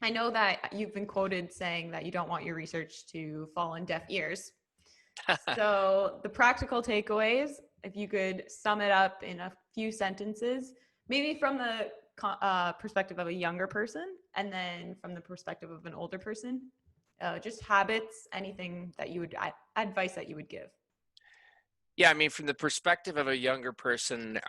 I know that you've been quoted saying that you don't want your research to fall on deaf ears. So the practical takeaways, if you could sum it up in a few sentences, maybe from the perspective of a younger person and then from the perspective of an older person, just habits, anything that you would, advice that you would give. Yeah, I mean, from the perspective of a younger person,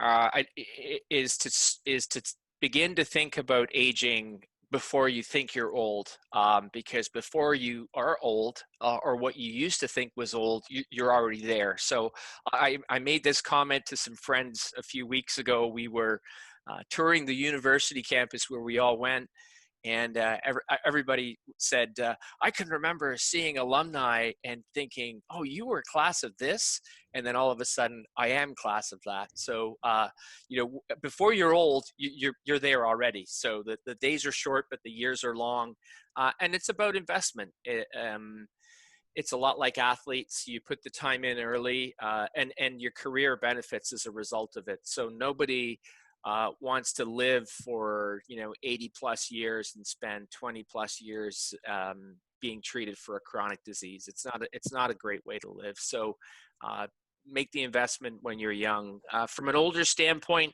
is to begin to think about aging before you think you're old, because before you are old, or what you used to think was old, you're already there. So I made this comment to some friends a few weeks ago. We were touring the university campus where we all went, and everybody said, I can remember seeing alumni and thinking, oh, you were class of this, and then all of a sudden I am class of that. So before you're old, you're there already. So the days are short, but the years are long, and it's about investment. It's a lot like athletes. You put the time in early, and your career benefits as a result of it. So nobody wants to live for 80 plus years and spend 20 plus years being treated for a chronic disease. It's not a great way to live. So make the investment when you're young. From an older standpoint,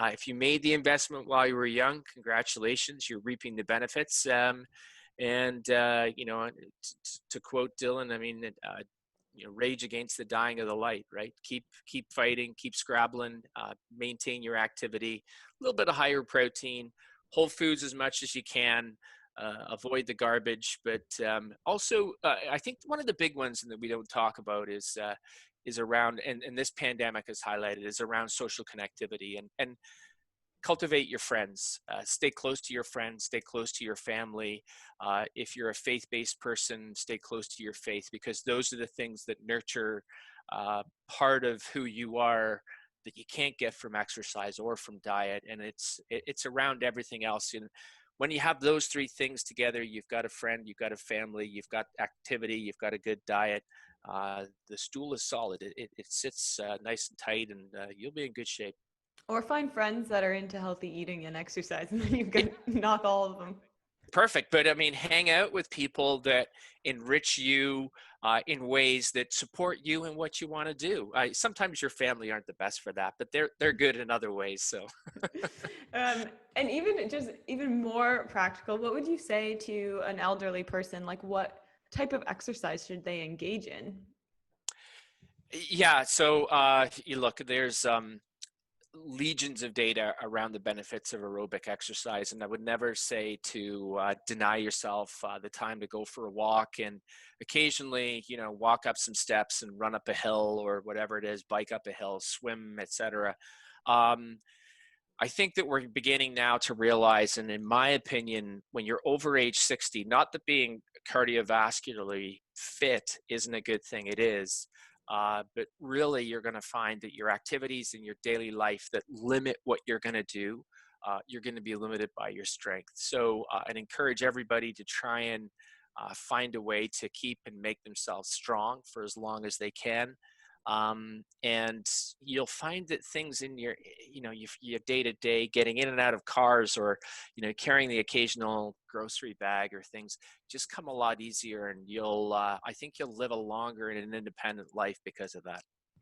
if you made the investment while you were young, congratulations, you're reaping the benefits. To quote Dylan, I mean, rage against the dying of the light, right? Keep fighting, keep scrabbling, maintain your activity, a little bit of higher protein, whole foods as much as you can, avoid the garbage. But also, I think one of the big ones that we don't talk about is around, and this pandemic has highlighted, is around social connectivity and cultivate your friends. Stay close to your friends, stay close to your family. If you're a faith-based person, stay close to your faith, because those are the things that nurture part of who you are that you can't get from exercise or from diet. And it's around everything else. And when you have those three things together, you've got a friend, you've got a family, you've got activity, you've got a good diet. The stool is solid. It sits nice and tight, and you'll be in good shape. Or find friends that are into healthy eating and exercise, and then you can knock all of them. Perfect. But I mean, hang out with people that enrich you in ways that support you in what you want to do. Sometimes your family aren't the best for that, but they're good in other ways. So, and even more practical, what would you say to an elderly person? Like, what type of exercise should they engage in? yeah. So you look, there's legions of data around the benefits of aerobic exercise, and I would never say to deny yourself the time to go for a walk, and occasionally walk up some steps and run up a hill or whatever it is, bike up a hill, swim, etc. I think that we're beginning now to realize, and in my opinion, when you're over age 60, not that being cardiovascularly fit isn't a good thing, it is, but really you're going to find that your activities in your daily life that limit what you're going to do, you're going to be limited by your strength. So I'd encourage everybody to try and find a way to keep and make themselves strong for as long as they can. And you'll find that things in your day to day, getting in and out of cars, or carrying the occasional grocery bag or things, just come a lot easier, and I think you'll live a longer and an independent life because of that.